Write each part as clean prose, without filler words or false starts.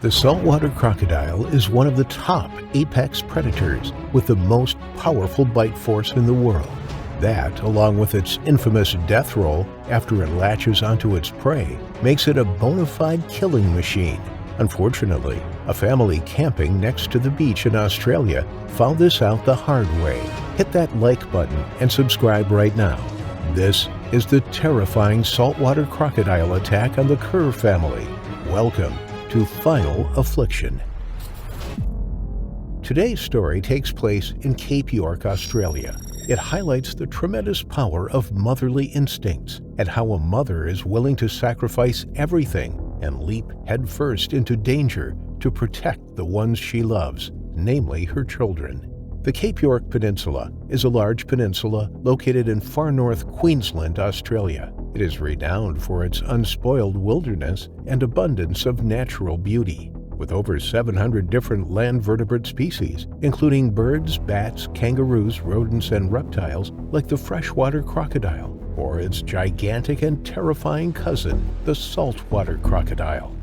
The saltwater crocodile is one of the top apex predators with the most powerful bite force in the world. That, along with its infamous death roll after it latches onto its prey, makes it a bona fide killing machine. Unfortunately, a family camping next to the beach in Australia found this out the hard way. Hit that like button and subscribe right now. This is the terrifying saltwater crocodile attack on the Kerr family. Welcome to Final Affliction. Today's story takes place in Cape York, Australia. It highlights the tremendous power of motherly instincts and how a mother is willing to sacrifice everything and leap headfirst into danger to protect the ones she loves, namely her children. The Cape York Peninsula is a large peninsula located in far north Queensland, Australia. It is renowned for its unspoiled wilderness and abundance of natural beauty, with over 700 different land vertebrate species, including birds, bats, kangaroos, rodents, and reptiles like the freshwater crocodile, or its gigantic and terrifying cousin, the saltwater crocodile.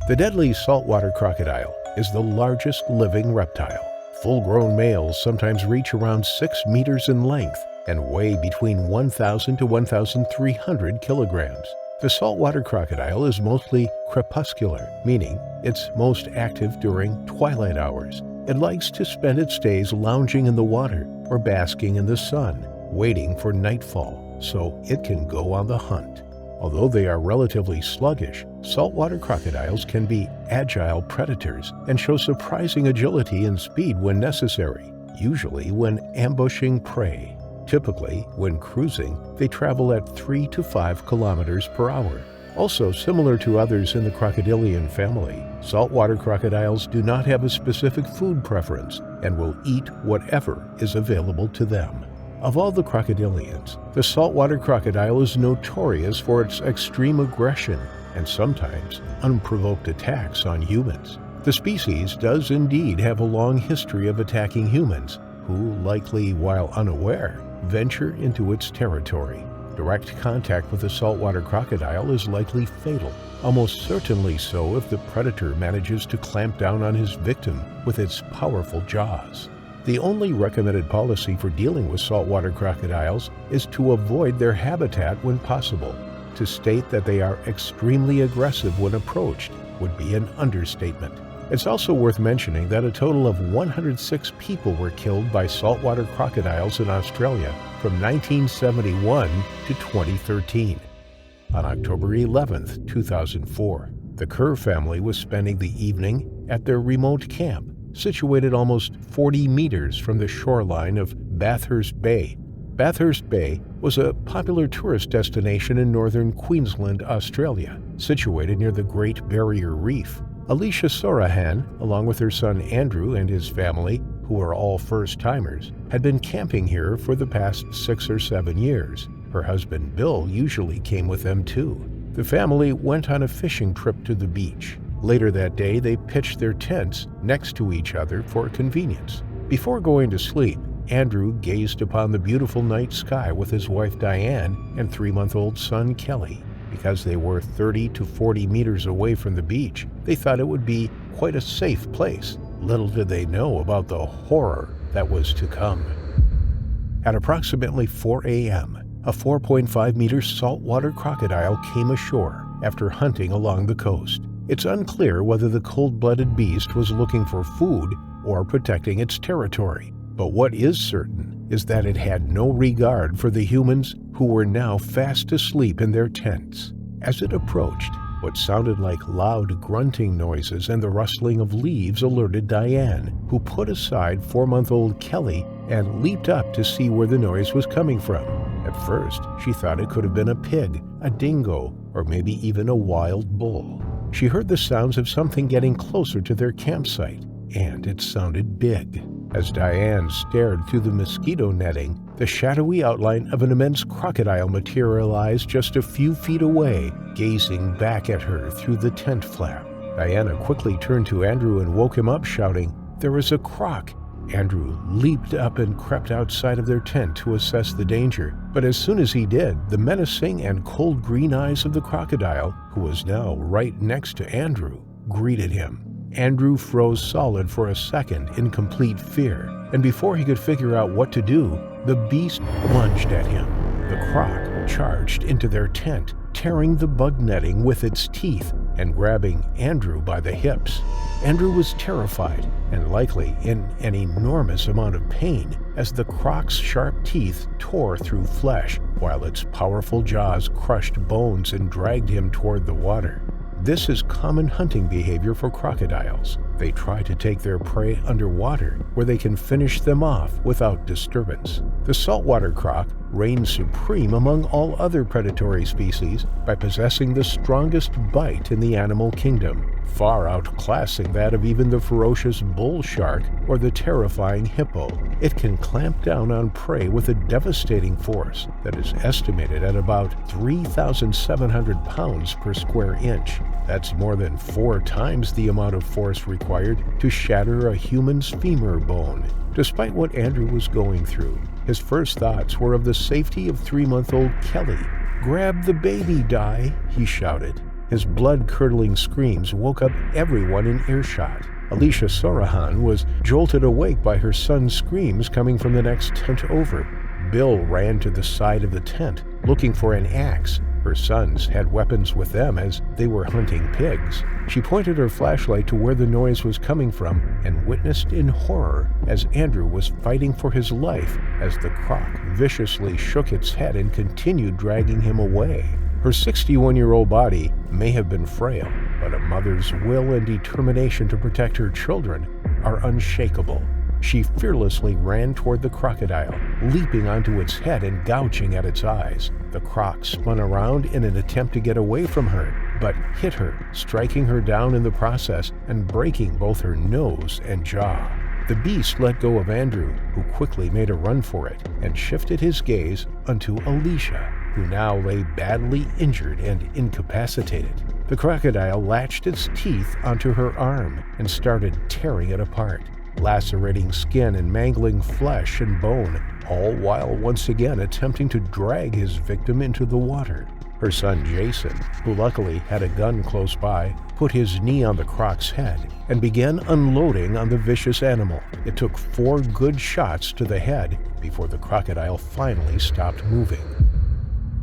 The deadly saltwater crocodile is the largest living reptile. Full-grown males sometimes reach around 6 meters in length and weigh between 1,000 to 1,300 kilograms. The saltwater crocodile is mostly crepuscular, meaning it's most active during twilight hours. It likes to spend its days lounging in the water or basking in the sun, waiting for nightfall so it can go on the hunt. Although they are relatively sluggish, saltwater crocodiles can be agile predators and show surprising agility and speed when necessary, usually when ambushing prey. Typically, when cruising, they travel at 3 to 5 kilometers per hour. Also, similar to others in the crocodilian family, saltwater crocodiles do not have a specific food preference and will eat whatever is available to them. Of all the crocodilians, the saltwater crocodile is notorious for its extreme aggression and sometimes unprovoked attacks on humans. The species does indeed have a long history of attacking humans, who, likely while unaware, venture into its territory. Direct contact with a saltwater crocodile is likely fatal, almost certainly so if the predator manages to clamp down on his victim with its powerful jaws. The only recommended policy for dealing with saltwater crocodiles is to avoid their habitat when possible. To state that they are extremely aggressive when approached would be an understatement. It's also worth mentioning that a total of 106 people were killed by saltwater crocodiles in Australia from 1971 to 2013. On October 11, 2004, the Kerr family was spending the evening at their remote camp, situated almost 40 meters from the shoreline of Bathurst Bay. Bathurst Bay was a popular tourist destination in northern Queensland, Australia, situated near the Great Barrier Reef. Alicia Sorohan, along with her son Andrew and his family, who are all first-timers, had been camping here for the past 6 or 7 years. Her husband Bill usually came with them too. The family went on a fishing trip to the beach. Later that day, they pitched their tents next to each other for convenience. Before going to sleep, Andrew gazed upon the beautiful night sky with his wife Diane and 3-month-old son Kelly. Because they were 30 to 40 meters away from the beach, they thought it would be quite a safe place. Little did they know about the horror that was to come. At approximately 4 a.m., a 4.5-meter saltwater crocodile came ashore after hunting along the coast. It's unclear whether the cold-blooded beast was looking for food or protecting its territory. But what is certain is that it had no regard for the humans who were now fast asleep in their tents. As it approached, what sounded like loud grunting noises and the rustling of leaves alerted Diane, who put aside 4-month-old Kelly and leaped up to see where the noise was coming from. At first, she thought it could have been a pig, a dingo, or maybe even a wild bull. She heard the sounds of something getting closer to their campsite, and it sounded big. As Diane stared through the mosquito netting, the shadowy outline of an immense crocodile materialized just a few feet away, gazing back at her through the tent flap. Diana quickly turned to Andrew and woke him up, shouting, "There is a croc!" Andrew leaped up and crept outside of their tent to assess the danger, but as soon as he did, the menacing and cold green eyes of the crocodile, who was now right next to Andrew, greeted him. Andrew froze solid for a second in complete fear, and before he could figure out what to do, the beast lunged at him. The croc charged into their tent, tearing the bug netting with its teeth and grabbing Andrew by the hips. Andrew was terrified and likely in an enormous amount of pain as the croc's sharp teeth tore through flesh while its powerful jaws crushed bones and dragged him toward the water. This is common hunting behavior for crocodiles. They try to take their prey underwater, where they can finish them off without disturbance. The saltwater croc reigns supreme among all other predatory species by possessing the strongest bite in the animal kingdom, far outclassing that of even the ferocious bull shark or the terrifying hippo. It can clamp down on prey with a devastating force that is estimated at about 3,700 pounds per square inch. That's more than 4 times the amount of force required to shatter a human's femur bone. Despite what Andrew was going through, his first thoughts were of the safety of 3-month-old Kelly. "Grab the baby, Di," he shouted. His blood-curdling screams woke up everyone in earshot. Alicia Sorohan was jolted awake by her son's screams coming from the next tent over. Bill ran to the side of the tent, looking for an axe. Her sons had weapons with them as they were hunting pigs. She pointed her flashlight to where the noise was coming from and witnessed in horror as Andrew was fighting for his life as the croc viciously shook its head and continued dragging him away. Her 61-year-old body may have been frail, but a mother's will and determination to protect her children are unshakable. She fearlessly ran toward the crocodile, leaping onto its head and gouging at its eyes. The croc spun around in an attempt to get away from her, but hit her, striking her down in the process and breaking both her nose and jaw. The beast let go of Andrew, who quickly made a run for it, and shifted his gaze onto Alicia, who now lay badly injured and incapacitated. The crocodile latched its teeth onto her arm and started tearing it apart, lacerating skin and mangling flesh and bone, all while once again attempting to drag his victim into the water. Her son Jason, who luckily had a gun close by, put his knee on the croc's head and began unloading on the vicious animal. It took 4 good shots to the head before the crocodile finally stopped moving.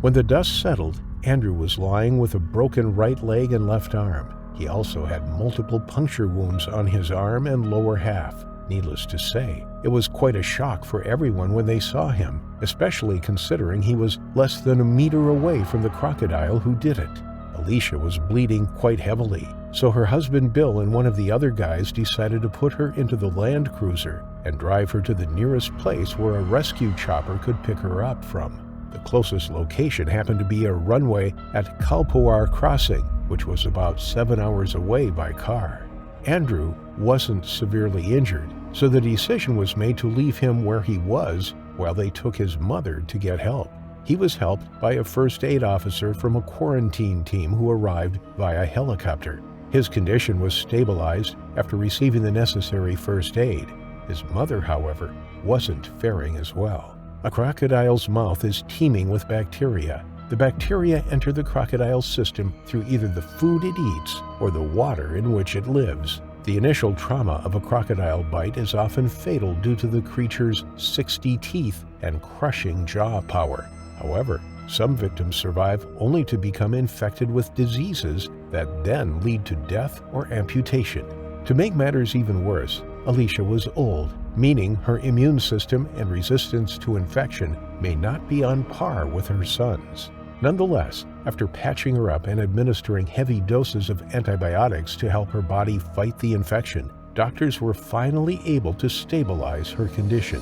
When the dust settled, Andrew was lying with a broken right leg and left arm. He also had multiple puncture wounds on his arm and lower half. Needless to say, it was quite a shock for everyone when they saw him, especially considering he was less than a meter away from the crocodile who did it. Alicia was bleeding quite heavily, so her husband Bill and one of the other guys decided to put her into the land cruiser and drive her to the nearest place where a rescue chopper could pick her up from. The closest location happened to be a runway at Kalpawar Crossing, which was about 7 hours away by car. Andrew wasn't severely injured, so the decision was made to leave him where he was while they took his mother to get help. He was helped by a first aid officer from a quarantine team who arrived via helicopter. His condition was stabilized after receiving the necessary first aid. His mother, however, wasn't faring as well. A crocodile's mouth is teeming with bacteria. The bacteria enter the crocodile's system through either the food it eats or the water in which it lives. The initial trauma of a crocodile bite is often fatal due to the creature's 60 teeth and crushing jaw power. However, some victims survive only to become infected with diseases that then lead to death or amputation. To make matters even worse, Alicia was old, meaning her immune system and resistance to infection may not be on par with her son's. Nonetheless, after patching her up and administering heavy doses of antibiotics to help her body fight the infection, doctors were finally able to stabilize her condition.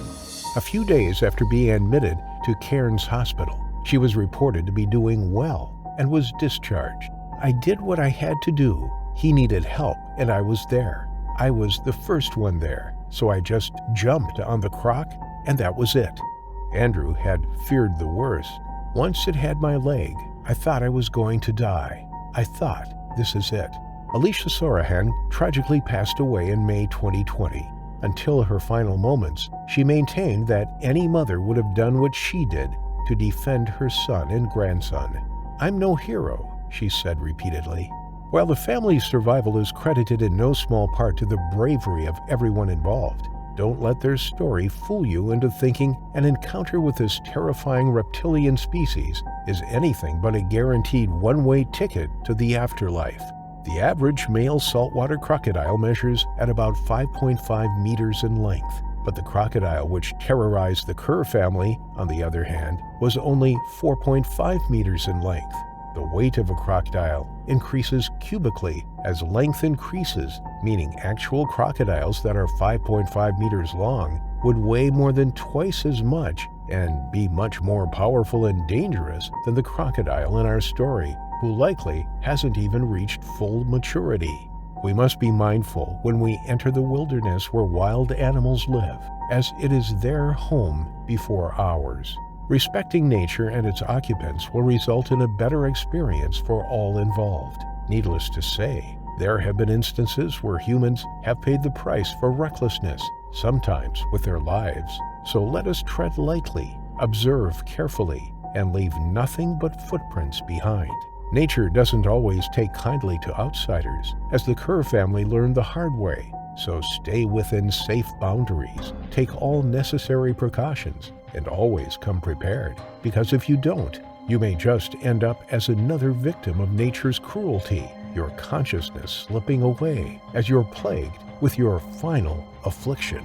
A few days after being admitted to Cairns Hospital, she was reported to be doing well and was discharged. "I did what I had to do. He needed help, and I was there. I was the first one there, so I just jumped on the croc, and that was it." Andrew had feared the worst. "Once it had my leg, I thought I was going to die. I thought, this is it." Alicia Sorohan tragically passed away in May 2020. Until her final moments, she maintained that any mother would have done what she did to defend her son and grandson. "I'm no hero," she said repeatedly, While the family's survival is credited in no small part to the bravery of everyone involved, don't let their story fool you into thinking an encounter with this terrifying reptilian species is anything but a guaranteed one-way ticket to the afterlife. The average male saltwater crocodile measures at about 5.5 meters in length, but the crocodile which terrorized the Kerr family, on the other hand, was only 4.5 meters in length. The weight of a crocodile increases cubically as length increases, meaning actual crocodiles that are 5.5 meters long would weigh more than twice as much and be much more powerful and dangerous than the crocodile in our story, who likely hasn't even reached full maturity. We must be mindful when we enter the wilderness where wild animals live, as it is their home before ours. Respecting nature and its occupants will result in a better experience for all involved. Needless to say, there have been instances where humans have paid the price for recklessness, sometimes with their lives. So let us tread lightly, observe carefully, and leave nothing but footprints behind. Nature doesn't always take kindly to outsiders, as the Kerr family learned the hard way. So stay within safe boundaries, take all necessary precautions, and always come prepared, because if you don't, you may just end up as another victim of nature's cruelty, your consciousness slipping away as you're plagued with your final affliction.